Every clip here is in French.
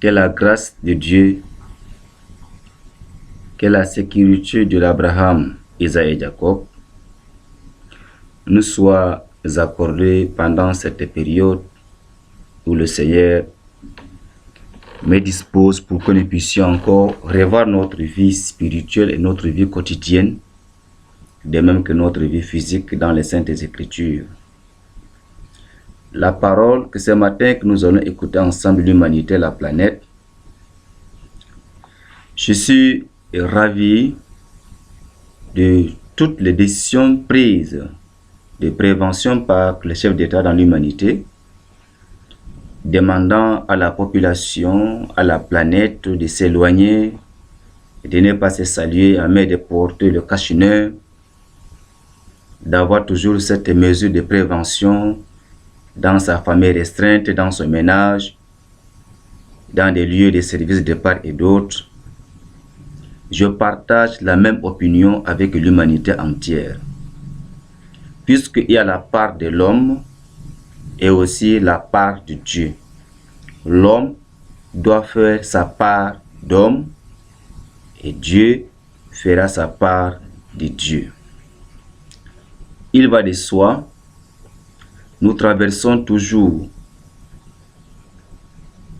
Que la grâce de Dieu, que la sécurité de l'Abraham, Isaïe et Jacob nous soit accordée pendant cette période où le Seigneur me dispose pour que nous puissions encore revoir notre vie spirituelle et notre vie quotidienne, de même que notre vie physique dans les Saintes Écritures. La parole que ce matin que nous allons écouter ensemble, l'humanité, la planète. Je suis ravi de toutes les décisions prises de prévention par le chef d'État dans l'humanité, demandant à la population, à la planète de s'éloigner, de ne pas se saluer, mais de porter le cache-nez, d'avoir toujours cette mesure de prévention dans sa famille restreinte, dans son ménage, dans des lieux de service de part et d'autre. Je partage la même opinion avec l'humanité entière, puisqu'il y a la part de l'homme et aussi la part de Dieu. L'homme doit faire sa part d'homme et Dieu fera sa part de Dieu. Il va de soi, nous traversons toujours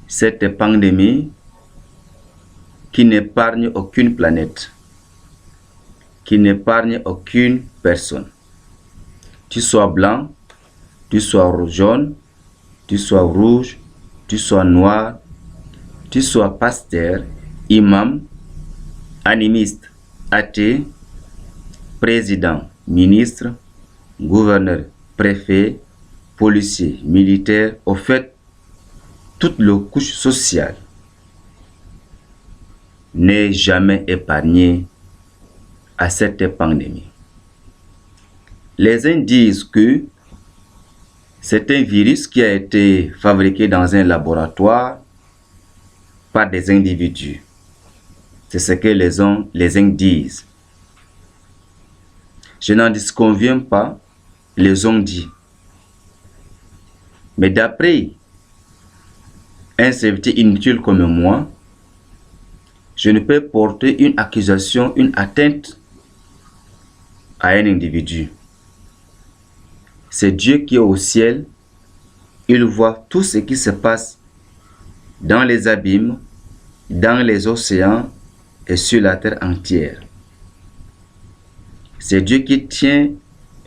cette pandémie qui n'épargne aucune planète, qui n'épargne aucune personne. Tu sois blanc, tu sois jaune, tu sois rouge, tu sois noir, tu sois pasteur, imam, animiste, athée, président, ministre, gouverneur, préfet, policier, militaire, au fait, toute la couche sociale n'est jamais épargnée à cette pandémie. Les uns disent que c'est un virus qui a été fabriqué dans un laboratoire par des individus. C'est ce que les uns disent. Je n'en disconviens pas, les ont dit. Mais d'après un serviteur inutile comme moi, je ne peux porter une accusation, une atteinte à un individu. C'est Dieu qui est au ciel. Il voit tout ce qui se passe dans les abîmes, dans les océans et sur la terre entière. C'est Dieu qui tient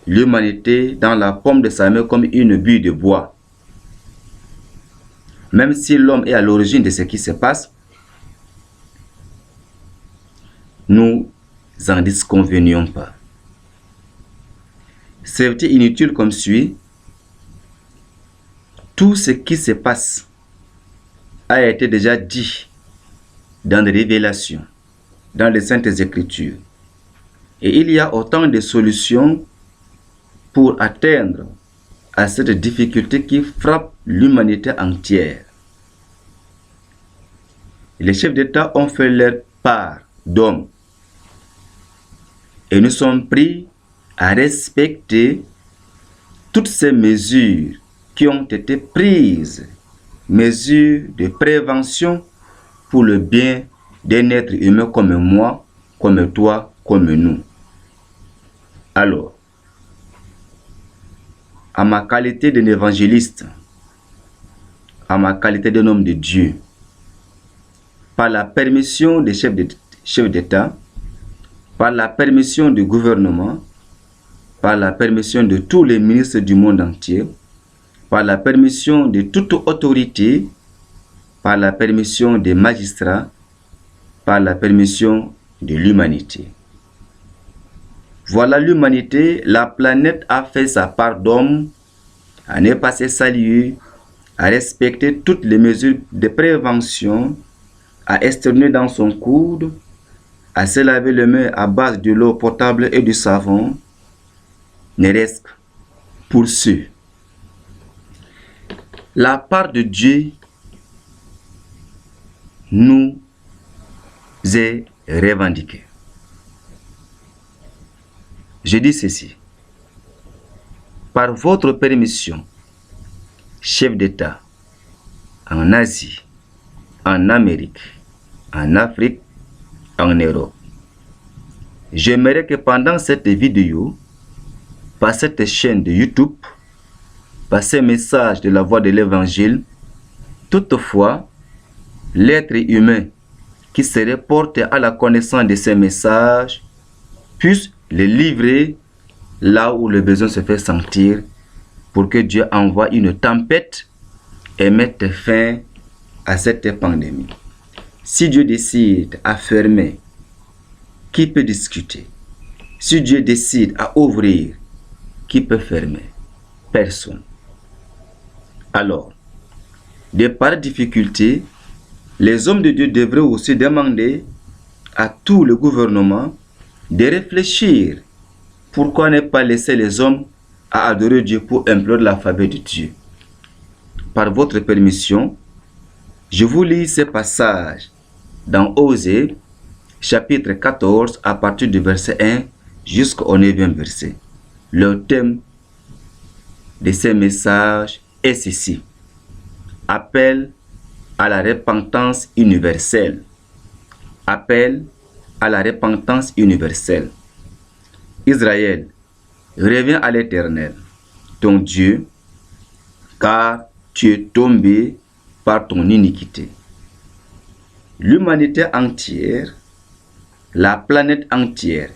l'humanité dans la paume de sa main comme une bulle de bois. Même si l'homme est à l'origine de ce qui se passe, nous en disconvenions pas. C'est inutile comme suit. Tout ce qui se passe a été déjà dit dans les révélations, dans les Saintes Écritures. Et il y a autant de solutions pour atteindre à cette difficulté qui frappe l'humanité entière. Les chefs d'État ont fait leur part d'hommes. Et nous sommes pris à respecter toutes ces mesures qui ont été prises, mesures de prévention pour le bien d'un être humain comme moi, comme toi, comme nous. Alors, à ma qualité d'un évangéliste, à ma qualité d'un homme de Dieu, par la permission des chefs d'État, par la permission du gouvernement, par la permission de tous les ministres du monde entier, par la permission de toute autorité, par la permission des magistrats, par la permission de l'humanité. Voilà l'humanité, la planète a fait sa part d'homme, à ne pas se saluer, à respecter toutes les mesures de prévention, à externer dans son coude, à se laver les mains à base de l'eau potable et du savon, ne reste pour ceux. La part de Dieu nous est revendiquée. Je dis ceci. Par votre permission, chef d'État, en Asie, en Amérique, en Afrique, en Europe. J'aimerais que pendant cette vidéo, par cette chaîne de YouTube, par ces messages de la voix de l'évangile, toutefois, l'être humain qui serait porté à la connaissance de ces messages puisse les livrer là où le besoin se fait sentir pour que Dieu envoie une tempête et mette fin à cette pandémie. Si Dieu décide à fermer, qui peut discuter? Si Dieu décide à ouvrir, qui peut fermer? Personne. Alors, de par difficulté, les hommes de Dieu devraient aussi demander à tout le gouvernement de réfléchir. Pourquoi ne pas laisser les hommes à adorer Dieu pour implorer la faveur de Dieu? Par votre permission, je vous lis ce passage dans Osée, chapitre 14, à partir du verset 1 jusqu'au 9e verset. Le thème de ces messages est ceci: appel à la repentance universelle. Appel à la repentance universelle. Israël, reviens à l'Éternel, ton Dieu, car tu es tombé par ton iniquité. L'humanité entière, la planète entière,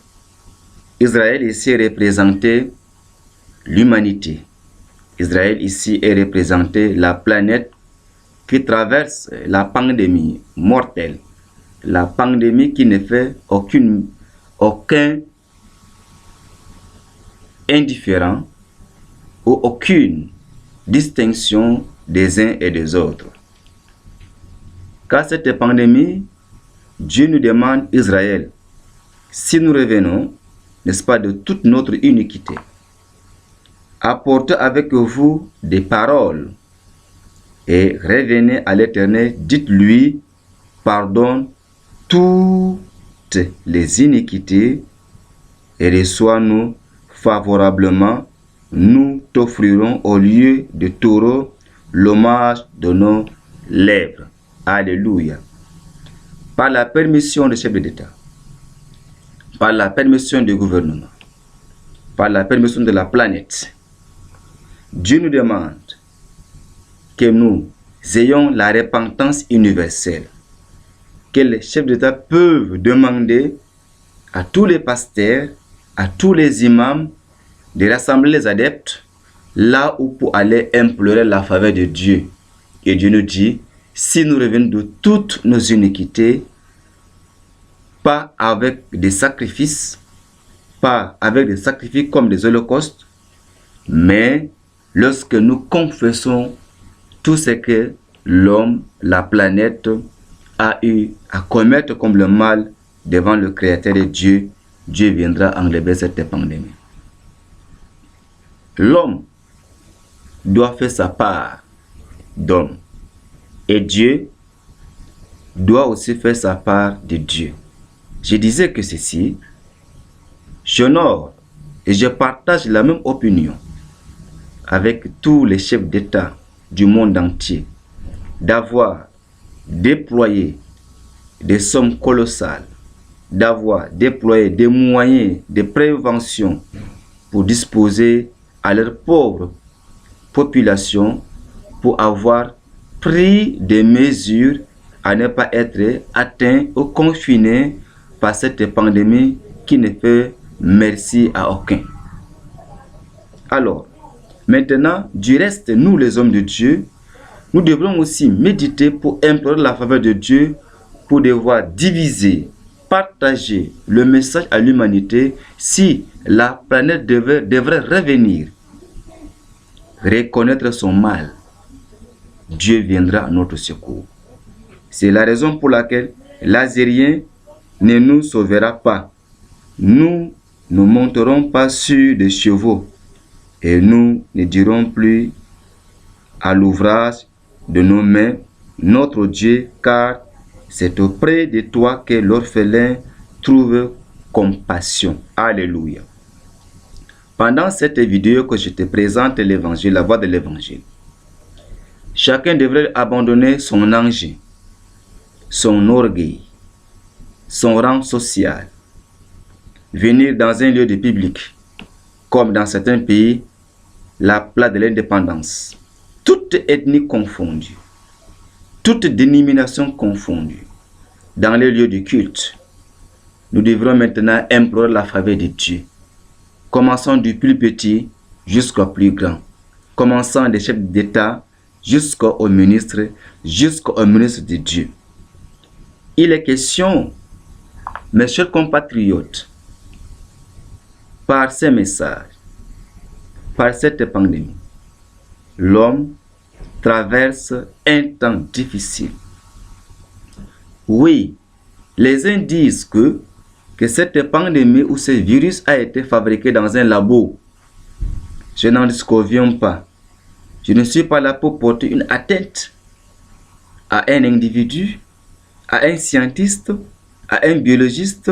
Israël ici est représenté l'humanité. Israël ici est représenté la planète qui traverse la pandémie mortelle. La pandémie qui ne fait aucun indifférent ou aucune distinction des uns et des autres. Car cette pandémie, Dieu nous demande, Israël, si nous revenons, n'est-ce pas, de toute notre iniquité, apportez avec vous des paroles et revenez à l'Éternel, dites-lui, pardonne toutes les iniquités et reçois-nous favorablement. Nous t'offrirons au lieu de taureau l'hommage de nos lèvres. Alléluia. Par la permission des chefs d'État, par la permission du gouvernement, par la permission de la planète, Dieu nous demande que nous ayons la repentance universelle, que les chefs d'État peuvent demander à tous les pasteurs, à tous les imams, de rassembler les adeptes là où pour aller implorer la faveur de Dieu. Et Dieu nous dit, si nous revenons de toutes nos iniquités, pas avec des sacrifices, pas avec des sacrifices comme des holocaustes, mais lorsque nous confessons tout ce que l'homme, la planète, a eu à commettre comme le mal devant le Créateur de Dieu, Dieu viendra enlever cette pandémie. L'homme doit faire sa part d'homme et Dieu doit aussi faire sa part de Dieu. Je disais que ceci, j'honore et je partage la même opinion avec tous les chefs d'État du monde entier d'avoir déployé des sommes colossales, d'avoir déployé des moyens de prévention pour disposer à leur pauvre population pour avoir pris des mesures à ne pas être atteints ou confinés par cette pandémie qui ne fait merci à aucun. Alors, maintenant, du reste, nous les hommes de Dieu, nous devrons aussi méditer pour implorer la faveur de Dieu, pour devoir diviser, partager le message à l'humanité. Si la planète devrait revenir, reconnaître son mal, Dieu viendra à notre secours. C'est la raison pour laquelle l'Azérien ne nous sauvera pas. Nous ne monterons pas sur des chevaux et nous ne dirons plus à l'ouvrage de nos mains, notre Dieu, car c'est auprès de toi que l'orphelin trouve compassion. Alléluia. Pendant cette vidéo que je te présente l'évangile, la voix de l'évangile, chacun devrait abandonner son enjeu son orgueil, son rang social, venir dans un lieu de public, comme dans certains pays, la place de l'indépendance, toute ethnie confondue, toute dénomination confondue, dans les lieux de culte, nous devrons maintenant implorer la faveur de Dieu, commençant du plus petit jusqu'au plus grand, commençant des chefs d'État jusqu'aux ministres de Dieu. Il est question, mes chers compatriotes, par ces messages, par cette pandémie, l'homme traverse un temps difficile. Oui, les uns disent que cette pandémie ou ce virus a été fabriqué dans un labo. Je n'en disconviens pas. Je ne suis pas là pour porter une atteinte à un individu, à un scientiste, à un biologiste,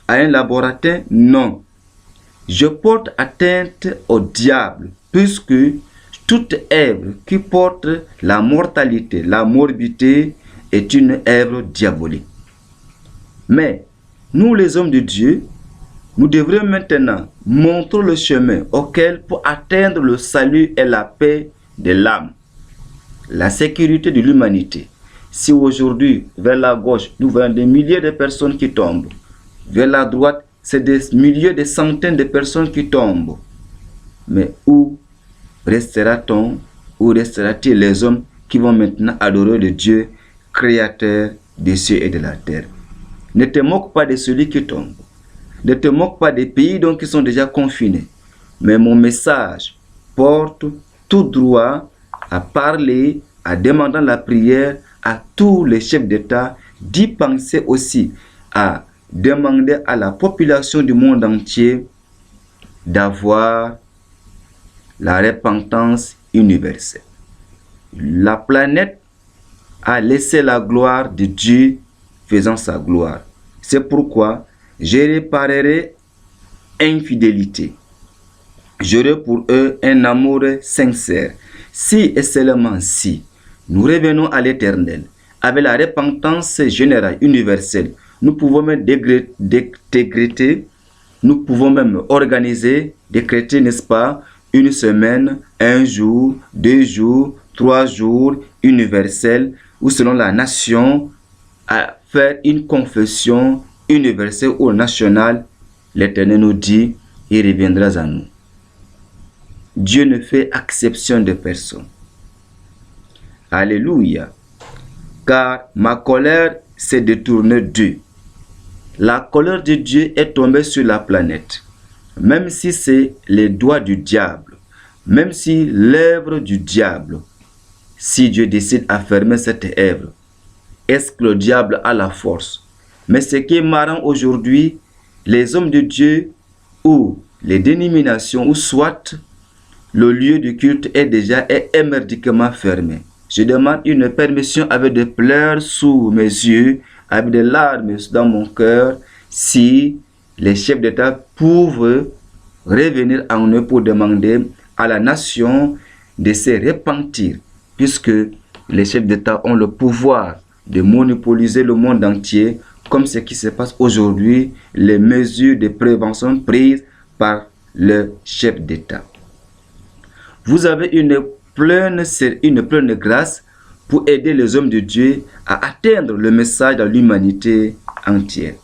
à un laboratoire. Non. Je porte atteinte au diable, puisque toute œuvre qui porte la mortalité, la morbidité, est une œuvre diabolique. Mais nous, les hommes de Dieu, nous devrions maintenant montrer le chemin auquel pour atteindre le salut et la paix de l'âme, la sécurité de l'humanité. Si aujourd'hui, vers la gauche, nous voyons des milliers de personnes qui tombent, vers la droite, c'est des milliers, des centaines de personnes qui tombent. Mais où restera-t-on, où restera-t-il les hommes qui vont maintenant adorer le Dieu, créateur des cieux et de la terre? Ne te moque pas de celui qui tombe. Ne te moque pas des pays donc qui sont déjà confinés. Mais mon message porte tout droit à parler, à demander la prière à tous les chefs d'État, d'y penser aussi à demander à la population du monde entier d'avoir la repentance universelle. La planète a laissé la gloire de Dieu faisant sa gloire. C'est pourquoi je réparerai infidélité. J'aurai pour eux un amour sincère. Si et seulement si nous revenons à l'Éternel avec la repentance générale, universelle, nous pouvons même décréter, nous pouvons même organiser, décréter, n'est-ce pas, une semaine, un jour, 2 jours, 3 jours, universel, ou selon la nation, à faire une confession universelle ou nationale. L'Éternel nous dit, il reviendra à nous. Dieu ne fait exception de personne. Alléluia. Car ma colère s'est détournée d'eux. La colère de Dieu est tombée sur la planète. Même si c'est les doigts du diable, même si l'œuvre du diable, si Dieu décide à fermer cette œuvre, est-ce que le diable a la force? Mais ce qui est marrant aujourd'hui, les hommes de Dieu ou les dénominations ou soit le lieu de culte est déjà émerdiquement fermé. Je demande une permission avec des pleurs sous mes yeux, avec des larmes dans mon cœur, si les chefs d'État peuvent revenir en eux pour demander à la nation de se repentir, puisque les chefs d'État ont le pouvoir de monopoliser le monde entier, comme ce qui se passe aujourd'hui, les mesures de prévention prises par le chef d'État. Vous avez une pleine grâce pour aider les hommes de Dieu à atteindre le message de l'humanité entière.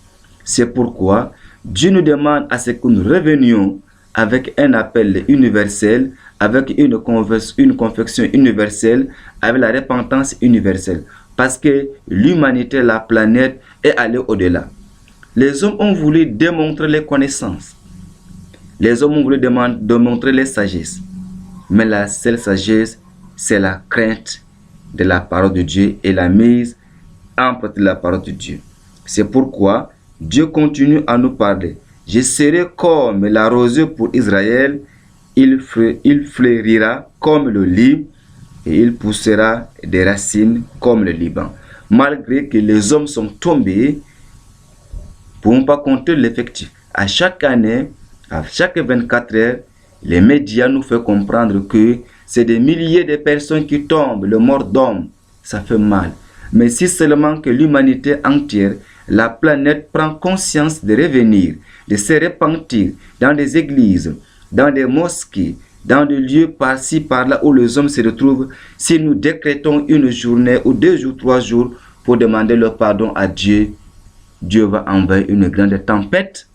C'est pourquoi Dieu nous demande à ce que nous revenions avec un appel universel, avec une confession universelle, avec la repentance universelle. Parce que l'humanité, la planète, est allée au-delà. Les hommes ont voulu démontrer les connaissances. Les hommes ont voulu démontrer les sagesses. Mais la seule sagesse, c'est la crainte de la parole de Dieu et la mise en pratique de la parole de Dieu. C'est pourquoi Dieu continue à nous parler. Je serai comme la rosée pour Israël, il fleurira comme le lys et il poussera des racines comme le Liban. Malgré que les hommes sont tombés, pour ne pas compter l'effectif. À chaque année, à chaque 24 heures, les médias nous font comprendre que c'est des milliers de personnes qui tombent, le mort d'homme, ça fait mal. mais si seulement que l'humanité entière, la planète prend conscience de revenir, de se repentir dans des églises, dans des mosquées, dans des lieux par-ci, par-là où les hommes se retrouvent, si nous décrétons une journée ou 2 jours, 3 jours pour demander le pardon à Dieu, Dieu va envoyer une grande tempête.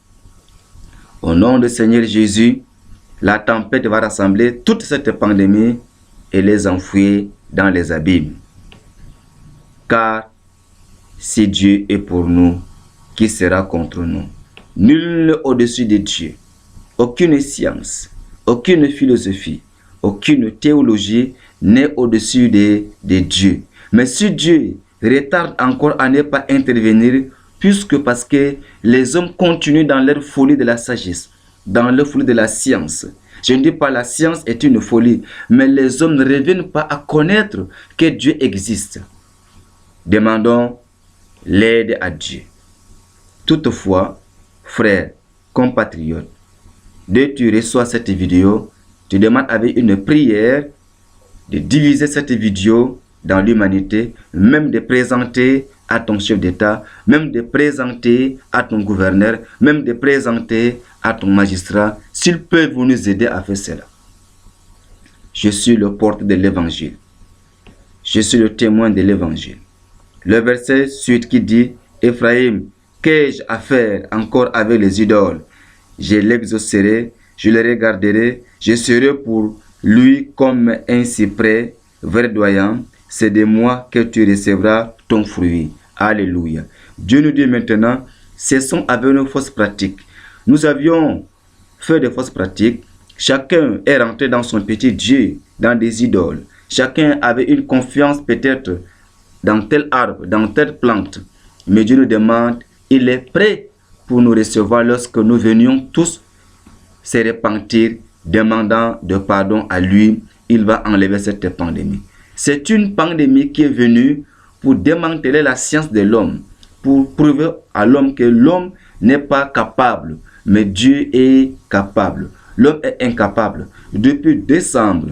Au nom du Seigneur Jésus, la tempête va rassembler toute cette pandémie et les enfouir dans les abîmes. Car si Dieu est pour nous, qui sera contre nous? Nul n'est au-dessus de Dieu. Aucune science, aucune philosophie, aucune théologie n'est au-dessus de Dieu. Mais si Dieu retarde encore à ne pas intervenir, puisque parce que les hommes continuent dans leur folie de la sagesse, dans leur folie de la science. Je ne dis pas la science est une folie, mais les hommes ne reviennent pas à connaître que Dieu existe. Demandons l'aide à Dieu. Toutefois, frères, compatriotes, dès que tu reçois cette vidéo, tu demandes avec une prière de diviser cette vidéo dans l'humanité, même de présenter à ton chef d'État, même de présenter à ton gouverneur, même de présenter à ton magistrat, s'ils peuvent nous aider à faire cela. Je suis le porte de l'évangile. Je suis le témoin de l'évangile. Le verset suite qui dit, Ephraïm, qu'ai-je à faire encore avec les idoles? Je l'exaucerai, je le regarderai, je serai pour lui comme un cyprès verdoyant. C'est de moi que tu recevras ton fruit. Alléluia. Dieu nous dit maintenant, cessons avec nos fausses pratiques. Nous avions fait des fausses pratiques. Chacun est rentré dans son petit Dieu, dans des idoles. Chacun avait une confiance peut-être dans tel arbre, dans telle plante. Mais Dieu nous demande, il est prêt pour nous recevoir lorsque nous venions tous se repentir, demandant de pardon à lui. Il va enlever cette pandémie. C'est une pandémie qui est venue pour démanteler la science de l'homme, pour prouver à l'homme que l'homme n'est pas capable, mais Dieu est capable. L'homme est incapable. Depuis décembre,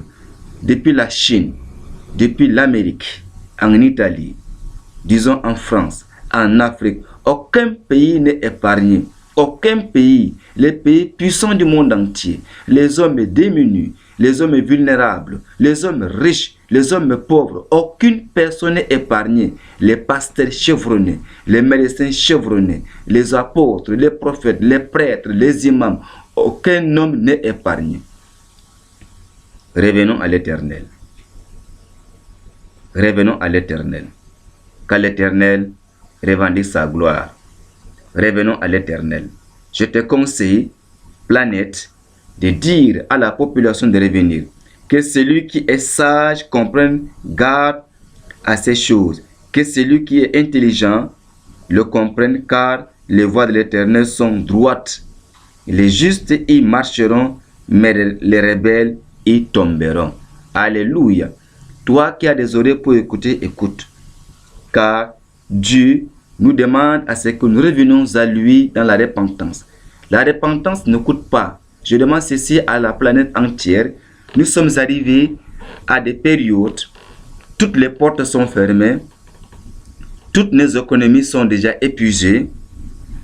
depuis la Chine, depuis l'Amérique, en Italie, disons en France, en Afrique, aucun pays n'est épargné. Aucun pays, les pays puissants du monde entier, les hommes démunis, les hommes vulnérables, les hommes riches, les hommes pauvres, aucune personne n'est épargnée. Les pasteurs chevronnés, les médecins chevronnés, les apôtres, les prophètes, les prêtres, les imams, aucun homme n'est épargné. Revenons à l'Éternel. Revenons à l'Éternel. Car l'Éternel revendique sa gloire. Revenons à l'Éternel. Je te conseille, planète, de dire à la population de revenir. Que celui qui est sage comprenne, garde à ces choses. Que celui qui est intelligent le comprenne, car les voies de l'Éternel sont droites. Les justes y marcheront, mais les rebelles y tomberont. Alléluia. Toi qui as des oreilles pour écouter, écoute. Car Dieu nous demande à ce que nous revenions à lui dans la repentance. La repentance ne coûte pas. Je demande ceci à la planète entière. Nous sommes arrivés à des périodes, toutes les portes sont fermées, toutes nos économies sont déjà épuisées.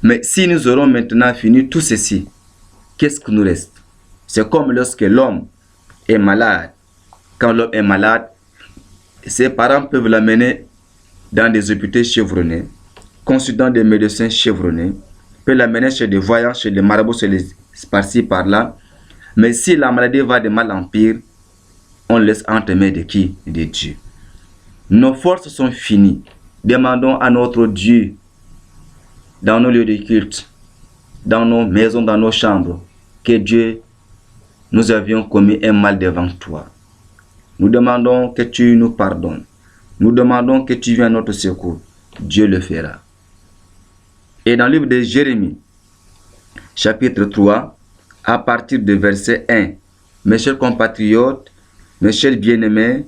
Mais si nous aurons maintenant fini tout ceci, qu'est-ce qui nous reste? C'est comme lorsque l'homme est malade. Quand l'homme est malade, ses parents peuvent l'amener dans des hôpitaux chevronnés, consultant des médecins chevronnés, peut l'amener chez des voyants, chez des marabouts, chez les par-ci, par-là. Mais si la maladie va de mal en pire, on laisse entre mains de qui? De Dieu. Nos forces sont finies. Demandons à notre Dieu, dans nos lieux de culte, dans nos maisons, dans nos chambres, que Dieu, nous avions commis un mal devant toi. Nous demandons que tu nous pardonnes. Nous demandons que tu viennes à notre secours. Dieu le fera. Et dans le livre de Jérémie, chapitre 3, à partir du verset 1, mes chers compatriotes, mes chers bien-aimés,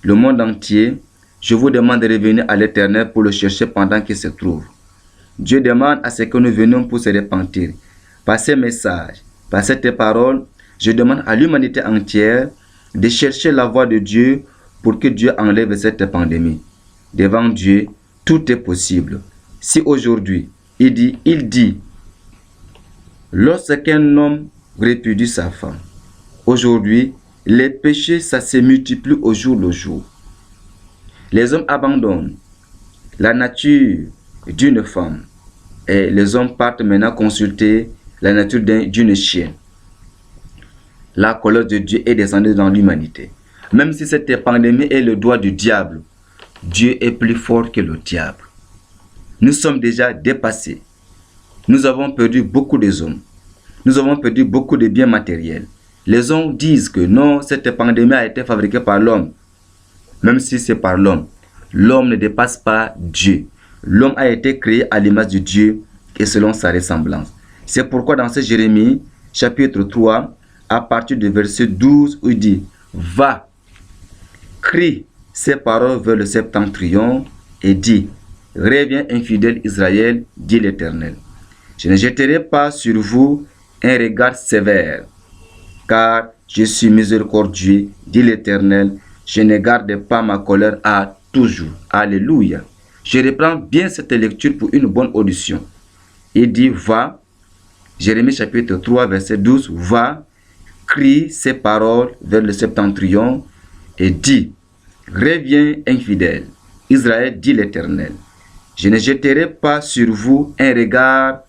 le monde entier, je vous demande de revenir à l'Éternel pour le chercher pendant qu'il se trouve. Dieu demande à ce que nous venions pour se repentir. Par ces messages, par cette parole, je demande à l'humanité entière de chercher la voie de Dieu pour que Dieu enlève cette pandémie. Devant Dieu, tout est possible. Si aujourd'hui, il dit, lorsqu'un homme répudie sa femme, aujourd'hui, les péchés, ça se multiplie au jour le jour. Les hommes abandonnent la nature d'une femme et les hommes partent maintenant consulter la nature d'une chienne. La colère de Dieu est descendue dans l'humanité. Même si cette pandémie est le doigt du diable, Dieu est plus fort que le diable. Nous sommes déjà dépassés. Nous avons perdu beaucoup de hommes. Nous avons perdu beaucoup de biens matériels. Les hommes disent que non, cette pandémie a été fabriquée par l'homme. Même si c'est par l'homme, l'homme ne dépasse pas Dieu. L'homme a été créé à l'image de Dieu et selon sa ressemblance. C'est pourquoi dans ce Jérémie, chapitre 3, à partir du verset 12, où il dit, « Va, crie ces paroles vers le septentrion et dis, reviens infidèle Israël, dit l'Éternel. Je ne jeterai pas sur vous un regard sévère, car je suis miséricordieux, dit l'Éternel. Je ne garde pas ma colère à toujours. » Alléluia. Je reprends bien cette lecture pour une bonne audition. Il dit, va, Jérémie chapitre 3, verset 12, va, crie ces paroles vers le septentrion et dis, reviens infidèle, Israël, dit l'Éternel. Je ne jeterai pas sur vous un regard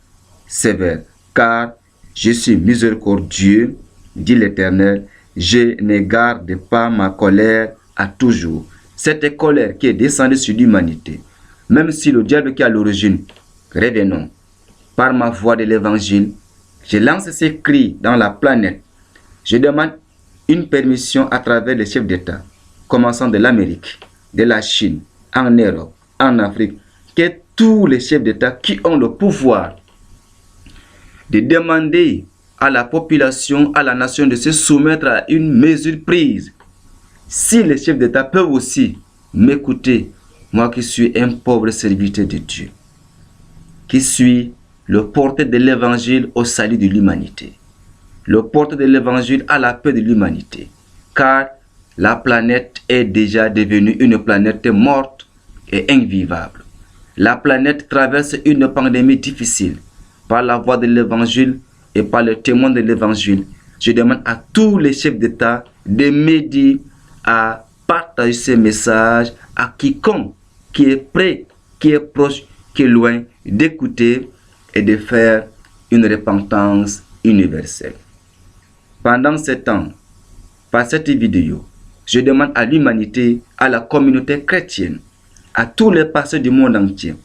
sévère, car je suis miséricordieux, dit l'Éternel. Je ne garde pas ma colère à toujours. Cette colère qui est descendue sur l'humanité, même si le diable qui est à l'origine, revenons, par ma voix de l'évangile, je lance ces cris dans la planète. Je demande une permission à travers les chefs d'État, commençant de l'Amérique, de la Chine, en Europe, en Afrique, que tous les chefs d'État qui ont le pouvoir de demander à la population, à la nation de se soumettre à une mesure prise. Si les chefs d'État peuvent aussi m'écouter, moi qui suis un pauvre serviteur de Dieu, qui suis le porteur de l'évangile au salut de l'humanité, le porteur de l'évangile à la paix de l'humanité, car la planète est déjà devenue une planète morte et invivable. La planète traverse une pandémie difficile. Par la voix de l'évangile et par le témoin de l'évangile, je demande à tous les chefs d'État de m'aider à partager ce message à quiconque qui est prêt, qui est proche, qui est loin, d'écouter et de faire une repentance universelle. Pendant ce temps, par cette vidéo, je demande à l'humanité, à la communauté chrétienne, à tous les pasteurs du monde entier,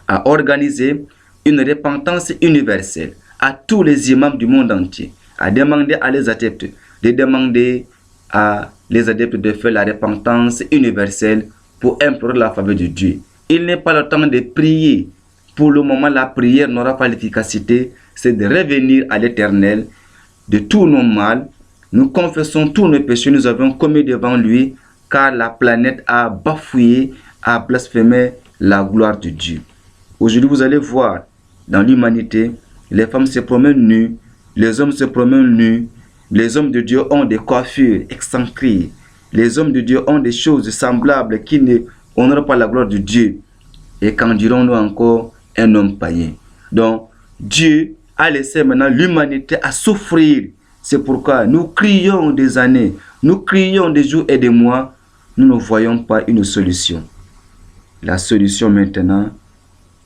à organiser une repentance universelle, à tous les imams du monde entier, à demander à les adeptes, de demander à les adeptes de faire la repentance universelle pour implorer la faveur de Dieu. Il n'est pas le temps de prier. Pour le moment, la prière n'aura pas l'efficacité. C'est de revenir à l'Éternel de tous nos mal. Nous confessons tous nos péchés, nous avons commis devant lui, car la planète a bafoué, a blasphémé la gloire de Dieu. Aujourd'hui, vous allez voir, dans l'humanité, les femmes se promènent nues, les hommes se promènent nus, les hommes de Dieu ont des coiffures excentriques, les hommes de Dieu ont des choses semblables qui ne honorent pas la gloire de Dieu. Et qu'en dirons-nous encore un homme païen? Donc, Dieu a laissé maintenant l'humanité à souffrir. C'est pourquoi nous crions des années, nous crions des jours et des mois, nous ne voyons pas une solution. La solution maintenant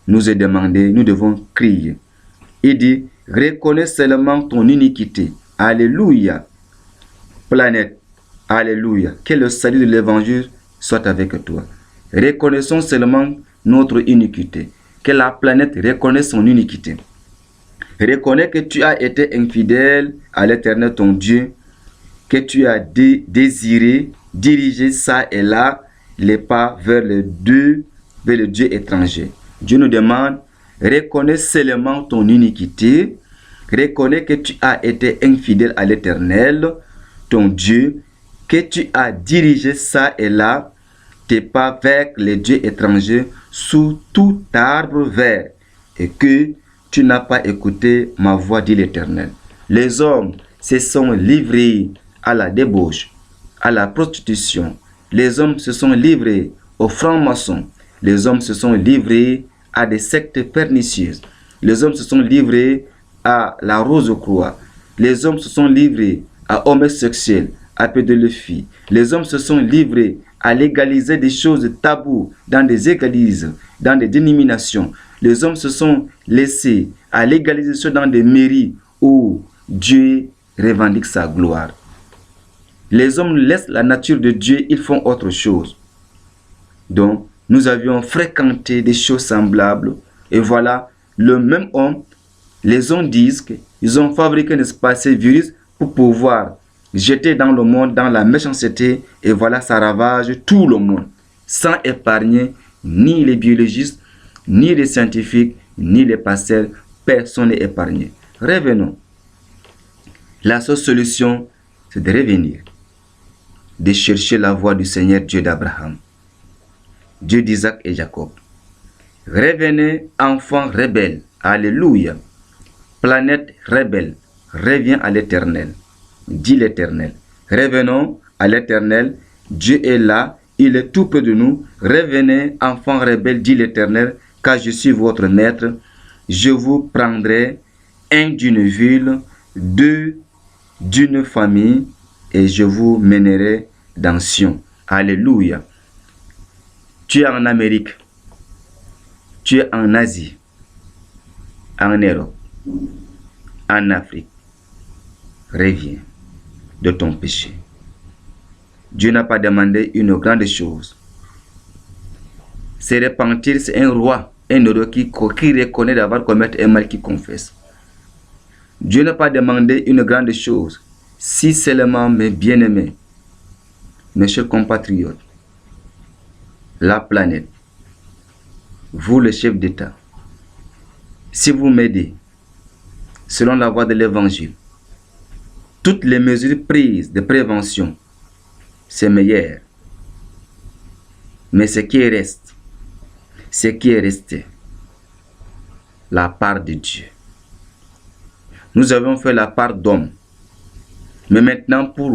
nous est demandée, nous devons crier. Il dit, reconnais seulement ton iniquité. Alléluia. Planète, alléluia. Que le salut de l'évangile soit avec toi. Reconnaissons seulement notre iniquité. Que la planète reconnaisse son iniquité. Reconnais que tu as été infidèle à l'Éternel ton Dieu, que tu as désiré diriger ça et là les pas vers le Dieu étranger. Dieu nous demande, reconnais seulement ton iniquité, reconnais que tu as été infidèle à l'Éternel ton Dieu, que tu as dirigé ça et là tes pas vers les dieux étrangers sous tout arbre vert, et que tu n'as pas écouté ma voix, dit l'Éternel. Les hommes se sont livrés à la débauche, à la prostitution. Les hommes se sont livrés aux francs-maçons. les hommes se sont livrés à des sectes pernicieuses. Les hommes se sont livrés à la rose-croix. Les hommes se sont livrés à homosexuels, à pédophilie. Les hommes se sont livrés à légaliser des choses taboues dans des églises, dans des dénominations. Les hommes se sont laissés à légaliser des choses dans des mairies où Dieu revendique sa gloire. Les hommes laissent la nature de Dieu, ils font autre chose. Donc, nous avions fréquenté des choses semblables. Et voilà, le même homme, les hommes disent qu'ils ont fabriqué, n'est-ce pas, ces virus pour pouvoir jeter dans le monde, dans la méchanceté. Et voilà, ça ravage tout le monde, sans épargner ni les biologistes, ni les scientifiques, ni les pasteurs. Personne n'est épargné. Revenons. La seule solution, c'est de revenir, de chercher la voie du Seigneur Dieu d'Abraham, Dieu d'Isaac et Jacob. Revenez, enfants rebelles. Alléluia. Planète rebelle, reviens à l'Éternel. Dit l'Éternel. Revenons à l'Éternel. Dieu est là, il est tout près de nous. Revenez, enfants rebelles, dit l'Éternel, car je suis votre maître. Je vous prendrai un d'une ville, deux d'une famille, et je vous mènerai dans Sion. Alléluia. Tu es en Amérique, tu es en Asie, en Europe, en Afrique. Reviens de ton péché. Dieu n'a pas demandé une grande chose. Se repentir, c'est un roi, un heureux qui reconnaît d'avoir commis un mal, qui confesse. Dieu n'a pas demandé une grande chose. Si seulement, mes bien-aimés, mes chers compatriotes, la planète, vous le chef d'État, si vous m'aidez, selon la voie de l'Évangile, toutes les mesures prises de prévention, c'est meilleur. Mais ce qui reste, ce qui est resté, la part de Dieu. Nous avons fait la part d'homme. Mais maintenant, pour